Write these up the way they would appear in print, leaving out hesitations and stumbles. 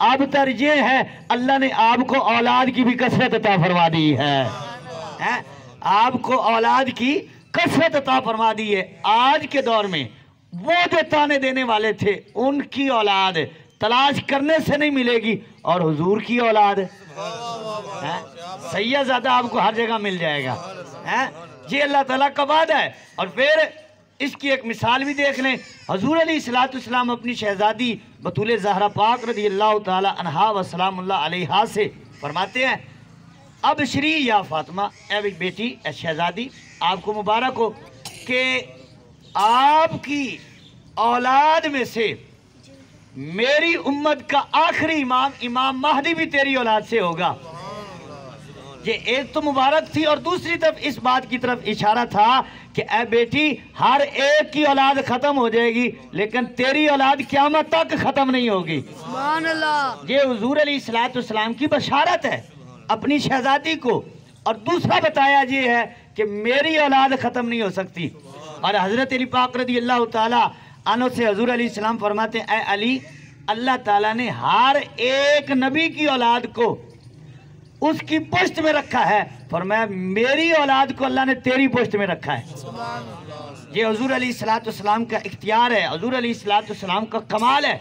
اب تر یہ ہے اللہ نے آپ کو اولاد کی بھی کثرت عطا فرما دی ہے، آپ کو اولاد کی کثرت عطا فرما دی ہے۔ آج کے دور میں وہ جو تانے دینے والے تھے ان کی اولاد تلاش کرنے سے نہیں ملے گی، اور حضور کی اولاد سید زیادہ آپ کو ہر جگہ مل جائے گا۔ یہ اللہ تعالیٰ کا وعدہ ہے۔ اور پھر اس کی ایک مثال بھی دیکھ لیں، حضور علیہ السلام اپنی شہزادی بطول زہرا پاک رضی اللہ تعالی عنہا و سلام اللہ علیہا سے فرماتے ہیں، ابشری یا فاطمہ، اے بیٹی، اے شہزادی، آپ کو مبارک ہو کہ آپ کی اولاد میں سے میری امت کا آخری امام مہدی بھی تیری اولاد سے ہوگا۔ یہ ایک تو مبارک تھی، اور دوسری طرف اس بات کی طرف اشارہ تھا کہ اے بیٹی، ہر ایک کی اولاد ختم ہو جائے گی لیکن تیری اولاد قیامت تک ختم نہیں ہوگی۔ سبحان اللہ۔ یہ حضور علیہ السلام کی بشارت ہے اپنی شہزادی کو، اور دوسرا بتایا یہ ہے کہ میری اولاد ختم نہیں ہو سکتی۔ اور حضرت علی پاک رضی اللہ تعالی عنہ سے حضور علیہ السلام فرماتے ہیں، اے علی، اللہ تعالیٰ نے ہر ایک نبی کی اولاد کو اس کی پشت میں رکھا ہے، فرمایا میری اولاد کو اللہ نے تیری پشت میں رکھا ہے۔ یہ حضور علیہ السلام کا اختیار ہے، حضور علیہ السلام کا کمال ہے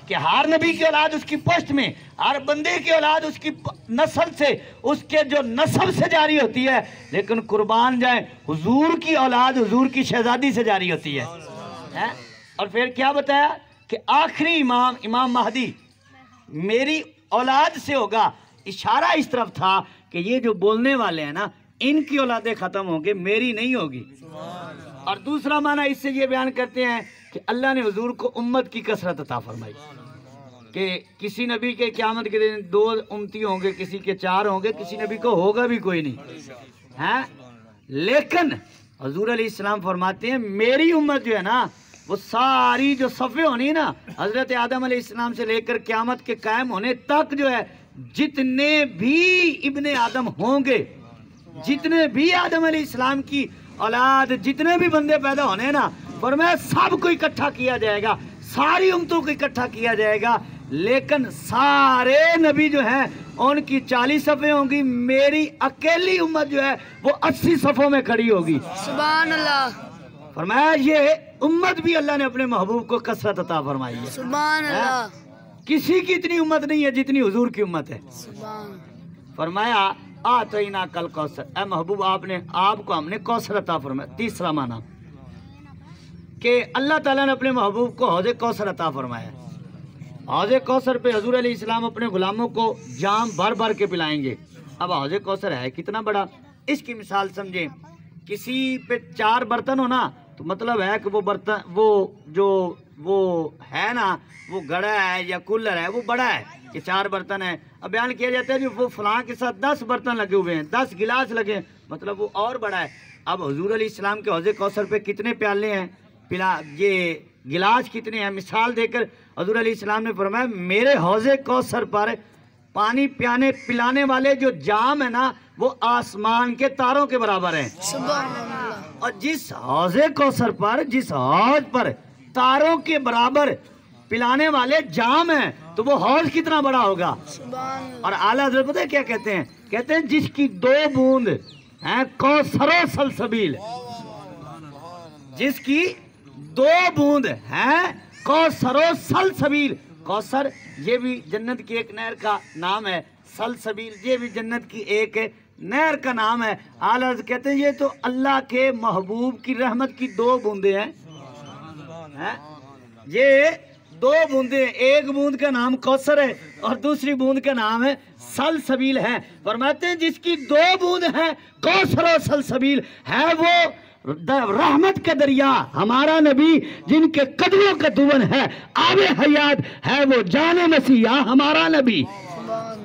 کہ ہر نبی کی اولاد اس کی پشت میں، ہر بندے کی اولاد اس کی نسل سے، اس کے جو نسب سے جاری ہوتی ہے، لیکن قربان جائیں حضور کی اولاد حضور کی شہزادی سے جاری ہوتی ہے۔ اور پھر کیا بتایا کہ آخری امام مہدی میری اولاد سے ہوگا۔ اشارہ اس طرف تھا کہ یہ جو بولنے والے ہیں نا، ان کی اولادیں ختم ہوں گے، میری نہیں ہوگی۔ اور دوسرا معنی اس سے یہ بیان کرتے ہیں کہ اللہ نے حضور کو امت کی کثرت عطا فرمائی، کہ کسی نبی کے قیامت کے دن 2 امتی ہوں گے، کسی کے 4 ہوں گے، کسی نبی کو ہوگا بھی کوئی نہیں، لیکن حضور علیہ السلام فرماتے ہیں میری امت جو ہے نا، وہ ساری جو صفحے ہونی نا، حضرت آدم علیہ السلام سے لے کر قیامت کے قائم ہونے تک جو ہے، جتنے بھی ابن آدم ہوں گے، جتنے بھی آدم علیہ السلام کی اولاد، جتنے بھی بندے پیدا ہونے نا، فرمایا سب کو اکٹھا کیا جائے گا، ساری امتوں کو اکٹھا کیا جائے گا، لیکن سارے نبی جو ہیں ان کی 40 صفحے ہوں گی، میری اکیلی امت جو ہے وہ 80 صفوں میں کھڑی ہوگی۔ سبحان اللہ۔ فرمایا یہ امت بھی اللہ نے اپنے محبوب کو کثرت عطا فرمائی ہے۔ سبحان اللہ۔ کسی کی اتنی امت نہیں ہے جتنی حضور کی امت ہے۔ فرمایا آتینا کل کوثر، اے محبوب آپ کو ہم نے کوثر عطا فرمایا۔ تیسرا معنی کہ اللہ تعالیٰ نے اپنے محبوب کو حوض کوثر عطا فرمایا۔ حوض کوثر پہ حضور علیہ السلام اپنے غلاموں کو جام بھر بھر کے پلائیں گے۔ اب حوض کوثر ہے کتنا بڑا، اس کی مثال سمجھیں، کسی پہ 4 برتن ہو نا، تو مطلب ہے کہ وہ برتن وہ ہے نا، وہ گڑا ہے یا کولر ہے، وہ بڑا ہے کہ 4 برتن ہیں۔ اب بیان کیا جاتا ہے کہ وہ فلاں کے ساتھ 10 برتن لگے ہوئے ہیں، 10 گلاس لگے، مطلب وہ اور بڑا ہے۔ اب حضور علیہ السلام کے حوض کوثر پہ کتنے پیالے ہیں، یہ گلاس کتنے ہیں، مثال دے کر حضور علیہ السلام نے فرمایا میرے حوض کوثر پر پانی پلانے والے جو جام ہے نا، وہ آسمان کے تاروں کے برابر ہیں۔ اور جس حوض کوثر پر، جس حوض پر تاروں کے برابر پلانے والے جام ہیں، تو وہ حوض کتنا بڑا ہوگا۔ اور اعلیٰ حضرت پتہ ہے کیا کہتے ہیں، کہتے ہیں جس کی 2 بوند ہیں کوثر و سلسبیل، جس کی 2 بوند ہیں کوثر و سلسبیل۔ کوثر یہ بھی جنت کی ایک نہر کا نام ہے، سلسبیل یہ بھی جنت کی ایک نہر کا نام ہے۔ اعلیٰ حضرت کہتے ہیں یہ تو اللہ کے محبوب کی رحمت کی 2 بوندیں ہیں۔ یہ 2 بوندیں، ایک بوند کا نام کوثر ہے اور دوسری بوند کا نام ہے سلسبیل ہے۔ فرماتے ہیں جس کی 2 بوند ہیں کوثر و سلسبیل ہے، وہ رحمت کا دریا ہمارا نبی، جن کے قدموں کا دون ہے آب حیات ہے، وہ جان مسیح ہمارا نبی۔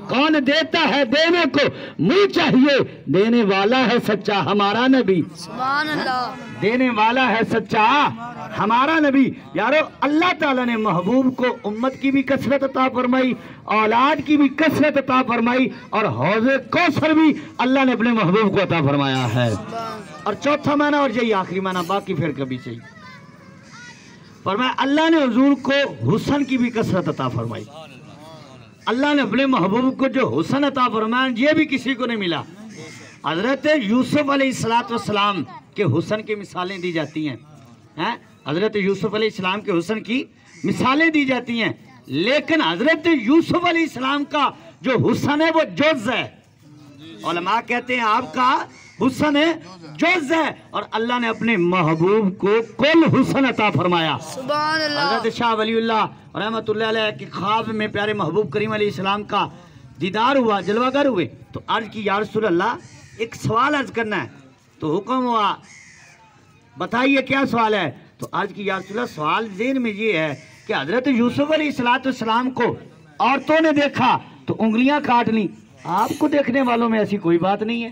کون دیتا ہے دینے کو منہ چاہیے، دینے والا ہے سچا ہمارا نبی۔ سبحان اللہ۔ دینے والا ہے سچا ہمارا نبی۔ یارو اللہ تعالیٰ نے محبوب کو امت کی بھی کثرت عطا فرمائی، اولاد کی بھی کثرت عطا فرمائی، اور حوض کوثر بھی اللہ نے اپنے محبوب کو عطا فرمایا ہے۔ اور چوتھا معنی، اور یہی آخری معنی، باقی پھر کبھی چاہیے، فرمایا اللہ نے حضور کو حسن کی بھی کثرت عطا فرمائی۔ اللہ نے اپنے محبوب کو جو حسن عطا فرمایا یہ بھی کسی کو نہیں ملا. حضرت یوسف علیہ السلام کے حسن کی مثالیں دی جاتی ہیں. حضرت یوسف علیہ السلام کے حسن کی مثالیں دی جاتی ہیں، لیکن حضرت یوسف علیہ السلام کا جو حسن ہے وہ جز ہے. علماء کہتے ہیں آپ کا حسن جز ہے، اور اللہ نے اپنے محبوب کو کل حسن عطا فرمایا. سبحان اللہ. حضرت شاہ ولی اللہ رحمۃ اللہ علیہ کی خواب میں پیارے محبوب کریم علیہ السلام کا دیدار ہوا، جلوہ گر ہوئے، تو عرض کی یا رسول اللہ ایک سوال عرض کرنا ہے. تو حکم ہوا بتائیے کیا سوال ہے. تو عرض کی یا رسول اللہ سوال ذہن میں یہ ہے کہ حضرت یوسف علیہ السلام کو عورتوں نے دیکھا تو انگلیاں کاٹ لی، آپ کو دیکھنے والوں میں ایسی کوئی بات نہیں ہے.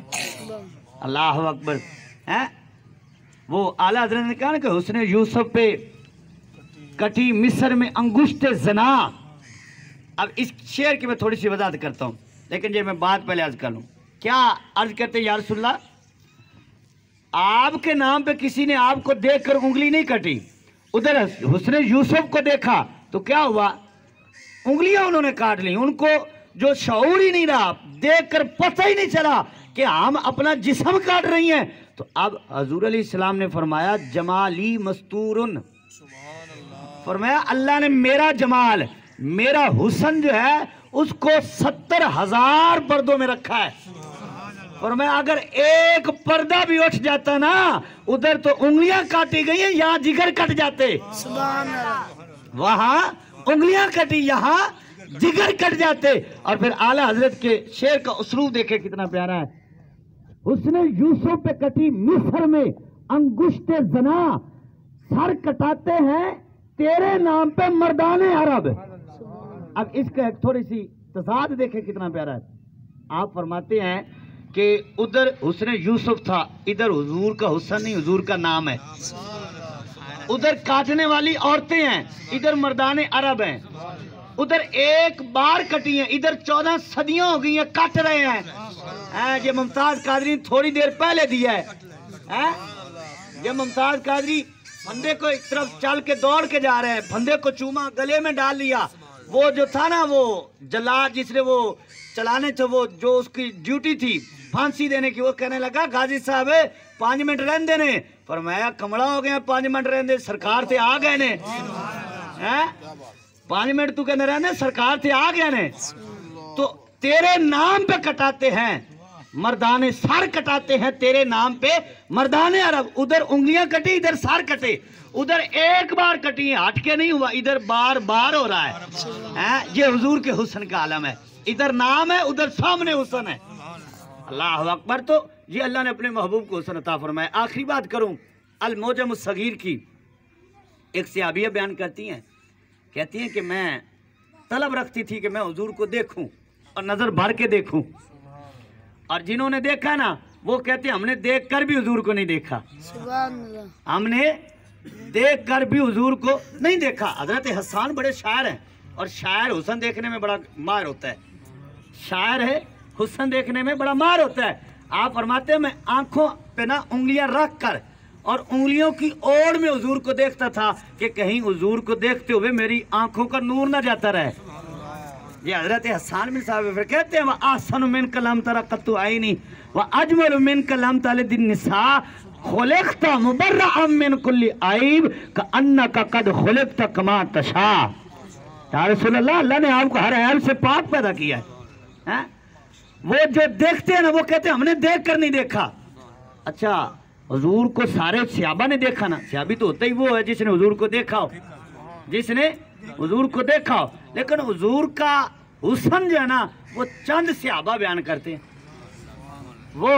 اللہ اکبر. وہ اعلیٰ حضرت نے کہا نا کہ حسن یوسف پہ کٹی مصر میں انگشت زنا. اب اس شعر کی میں تھوڑی سی وضاحت کرتا ہوں، لیکن یہ میں بات پہلے عرض کر لوں. کیا عرض کرتے ہیں یا رسول اللہ آپ کے نام پہ کسی نے آپ کو دیکھ کر انگلی نہیں کٹی، ادھر حسن یوسف کو دیکھا تو کیا ہوا، انگلیاں انہوں نے کاٹ لی. ان کو جو شعور ہی نہیں رہا، دیکھ کر پتہ ہی نہیں چلا کہ ہم اپنا جسم کاٹ رہی ہیں. تو اب حضور علیہ السلام نے فرمایا جمالی مستورن، فرمایا اللہ نے میرا جمال، میرا حسن جو ہے اس کو 70,000 پردوں میں رکھا ہے. فرمایا اگر ایک پردہ بھی اٹھ جاتا نا، ادھر تو انگلیاں کاٹی گئی ہیں، یہاں جگر کٹ جاتے. سبحان اللہ. وہاں انگلیاں کٹی، یہاں جگر کٹ جاتے. اور پھر اعلیٰ حضرت کے شعر کا اسلوب دیکھیں کتنا پیارا ہے. حسن یوسف پہ کٹی مصر میں انگشت زنا، سر کٹاتے ہیں تیرے نام پہ مردان عرب. اب اس کا ایک تھوڑی سی تضاد دیکھیں کتنا پیارا ہے. آپ فرماتے ہیں کہ ادھر حسن یوسف تھا، ادھر حضور کا حسن نہیں، حضور کا نام ہے. ادھر کاٹنے والی عورتیں ہیں، ادھر مردان عرب ہیں. ادھر ایک بار کٹی ہیں، ادھر 14 صدیاں ہو گئی ہیں کٹ رہے ہیں. یہ ممتاز قادری تھوڑی دیر پہلے دیا ہے. یہ ممتاز قادری پھندے کو ایک طرف چل کے دوڑ کے جا رہے ہیں، پھندے کو چوما گلے میں ڈال لیا. وہ جو تھا نا وہ جلاد جس نے وہ چلانے تھے، وہ جو اس کی ڈیوٹی تھی پھانسی دینے کی، وہ کہنے لگا غازی صاحب 5 منٹ رہن دینے. فرمایا کمڑا ہو گیا 5 منٹ رہن دے، سرکار تھے آ گئے نے. 5 منٹ تو کہنے رہنے، سرکار تھے آ گئے نے. تو تیرے نام پہ کٹاتے ہیں مردانے، سر کٹاتے ہیں تیرے نام پہ مردان عرب. ادھر انگلیاں کٹی، ادھر سر کٹے. ادھر ایک بار کٹی ہے، ہٹ کے نہیں ہوا، ادھر بار بار ہو رہا ہے. یہ حضور کے حسن کا عالم ہے. ادھر نام ہے، ادھر سامنے حسن ہے. اللہ اکبر. تو یہ اللہ نے اپنے محبوب کو حسن عطا فرمایا. آخری بات کروں المعجم الصغیر کی. ایک صحابیہ بیان کرتی ہیں، کہتی ہیں کہ میں طلب رکھتی تھی کہ میں حضور کو دیکھوں اور نظر بھر کے دیکھوں. اور جنہوں نے دیکھا نا وہ کہتے ہیں ہم نے دیکھ کر بھی حضور کو نہیں دیکھا. سبحان اللہ. ہم نے دیکھ کر بھی حضور کو نہیں دیکھا. حضرت حسان بڑے شاعر ہیں، اور شاعر حسن دیکھنے میں بڑا ماہر ہوتا ہے. شاعر ہے حسن دیکھنے میں بڑا ماہر ہوتا ہے. آپ فرماتے ہیں میں آنکھوں پہ نا انگلیاں رکھ کر اور انگلیوں کی اوڑ میں حضور کو دیکھتا تھا کہ کہیں حضور کو دیکھتے ہوئے میری آنکھوں کا نور نہ جاتا رہے. یہ حضرت حسان بن صاحب کہتے ہیں وَأَحْسَنُ مِنْكَ لَمْ تَرَ قَطُّ عَيْنِي وَأَجْمَلُ مِنْكَ لَمْ تَلِدِ النِّسَاءُ خُلِقْتَ مُبَرَّئًا مِنْ كُلِّ عَيْبٍ كَأَنَّكَ قَدْ خُلِقْتَ كَمَا تَشَاءُ. یا رسول اللہ نے آپ کو ہر عیب سے پاک پیدا کیا ہے. وہ جو دیکھتے ہیں نا وہ کہتے ہیں ہم نے دیکھ کر نہیں دیکھا. اچھا حضور کو سارے صحابہ نے دیکھا نا. صحابی تو ہوتا ہی وہ ہے جس نے حضور کو دیکھا ہو، جس نے حضور کو دیکھا ہو. لیکن حضور کا حسن جو ہے نا وہ چند صحابہ بیان کرتے ہیں. وہ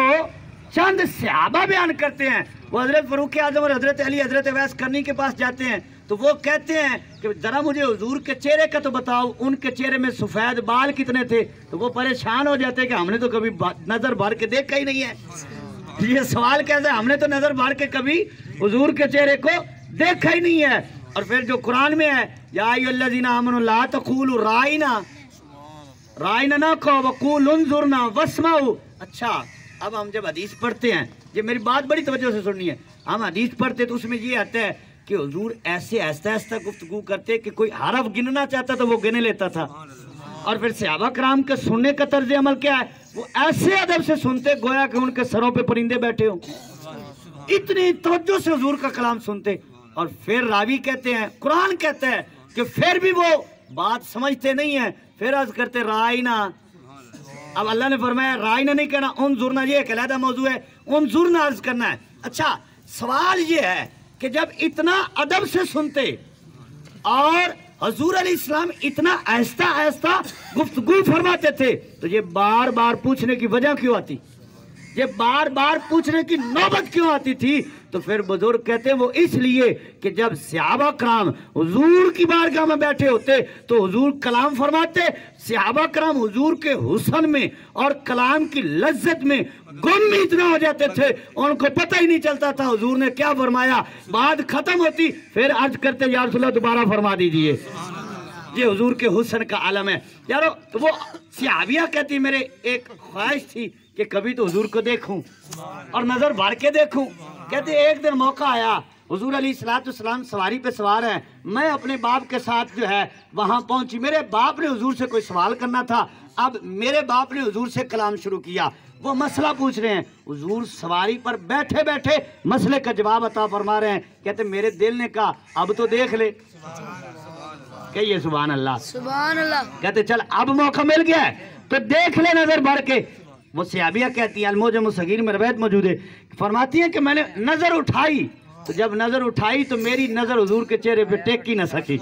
چند صحابہ بیان کرتے ہیں. وہ حضرت فاروق اعظم اور حضرت علی حضرت ویس کرنی کے پاس جاتے ہیں تو وہ کہتے ہیں کہ ذرا مجھے حضور کے چہرے کا تو بتاؤ، ان کے چہرے میں سفید بال کتنے تھے. تو وہ پریشان ہو جاتے ہیں کہ ہم نے تو کبھی نظر بھر کے دیکھا ہی نہیں ہے. یہ سوال کیسے، ہم نے تو نظر بھر کے کبھی حضور کے چہرے کو دیکھا ہی نہیں ہے. اور پھر جو قرآن میں ہے یا ایھا الذین آمنوا لا تقولوا رائنا، رائنا نہ کہو وقولوا انظرنا واسمعوا. اچھا اب ہم جب حدیث پڑھتے ہیں، یہ میری بات بڑی توجہ سے سننی ہے، ہم حدیث پڑھتے تو اس میں یہ آتا ہے کہ حضور ایسے آہستہ آہستہ گفتگو کرتے کہ کوئی حرف گننا چاہتا تو وہ گنے لیتا تھا. اور پھر صحابہ کرام کے سننے کا طرز عمل کیا ہے؟ وہ ایسے ادب سے سنتے گویا کہ ان کے سروں پہ پرندے بیٹھے ہوں، اتنی توجہ سے حضور کا کلام سنتے. اور پھر راوی کہتے ہیں، قرآن کہتا ہے کہ پھر بھی وہ بات سمجھتے نہیں ہیں، پھر عرض کرتے رائنا. اب اللہ نے فرمایا رائنا نہیں کہنا، انظرنا، یہ ایک علیحدہ موضوع ہے، انظرنا عرض کرنا ہے. اچھا سوال یہ ہے کہ جب اتنا ادب سے سنتے اور حضور علیہ السلام اتنا آہستہ آہستہ گفتگو فرماتے تھے تو یہ بار بار پوچھنے کی وجہ کیوں آتی؟ یہ بار بار پوچھنے کی نوبت کیوں آتی تھی؟ تو پھر بزرگ کہتے ہیں وہ اس لیے کہ جب صحابہ کرام حضور کی بارگاہ میں بیٹھے ہوتے تو حضور کلام فرماتے، صحابہ کرام حضور کے حسن میں اور کلام کی لذت میں گم اتنا ہو جاتے تھے، ان کو پتہ ہی نہیں چلتا تھا حضور نے کیا فرمایا. بات ختم ہوتی پھر عرض کرتے یا رسول اللہ دوبارہ فرما دیجئے. یہ حضور کے حسن کا عالم ہے یارو. تو وہ صحابیہ کہتی میرے ایک خواہش تھی کہ کبھی تو حضور کو دیکھوں اور نظر بھر کے دیکھوں. کہتے ایک دن موقع آیا، حضور علیہ السلام سواری پہ سوار ہیں، میں اپنے باپ کے ساتھ جو ہے وہاں پہنچی. میرے باپ نے حضور سے کوئی سوال کرنا تھا. اب میرے باپ نے حضور سے کلام شروع کیا، وہ مسئلہ پوچھ رہے ہیں، حضور سواری پر بیٹھے بیٹھے مسئلے کا جواب عطا فرما رہے ہیں. کہتے میرے دل نے کہا اب تو دیکھ لے. کہیے سبحان اللہ. سبحان اللہ. کہتے چل اب موقع مل گیا ہے تو دیکھ لے نظر بھر کے. وہ صحابیہ کہتی ہیں، المعجم الصغیر میں روایت موجود ہے، فرماتی ہیں کہ میں نے نظر اٹھائی تو جب نظر اٹھائی تو میری نظر حضور کے چہرے پہ ٹیک ہی نہ سکی،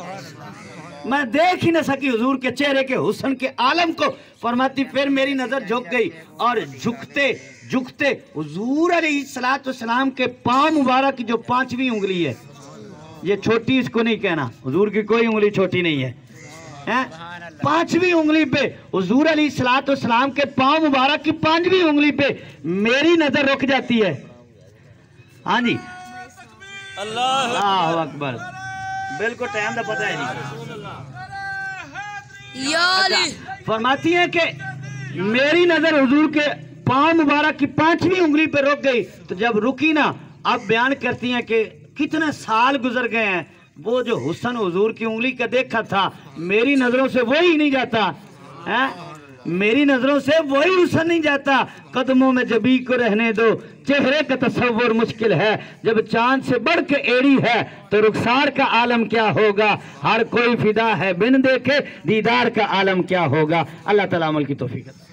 میں دیکھ ہی نہ سکی حضور کے چہرے کے حسن کے عالم کو. فرماتی پھر میری نظر جھک گئی اور جھکتے جھکتے حضور علیہ السلام کے پاؤں مبارک کی جو 5ویں انگلی ہے، یہ چھوٹی اس کو نہیں کہنا، حضور کی کوئی انگلی چھوٹی نہیں ہے، 5ویں انگلی پہ حضور علیہ السلام کے پاؤں مبارک کی 5ویں انگلی پہ میری نظر رک جاتی ہے. ہاں جی اللہ اکبر. بالکل ٹائم دا پتہ ہے نہیں. فرماتی ہیں کہ میری نظر حضور کے پاؤں مبارک کی 5ویں انگلی پہ رک گئی. تو جب رکی نا، اب بیان کرتی ہیں کہ کتنے سال گزر گئے ہیں، وہ جو حسن حضور کی انگلی کا دیکھا تھا میری نظروں سے وہی نہیں جاتا، میری نظروں سے وہی حسن نہیں جاتا. قدموں میں جبی کو رہنے دو، چہرے کا تصور مشکل ہے، جب چاند سے بڑھ کے ایڑی ہے تو رخسار کا عالم کیا ہوگا. ہر کوئی فدا ہے بن دیکھے، دیدار کا عالم کیا ہوگا. اللہ تعالیٰ عمل کی توفیق عطا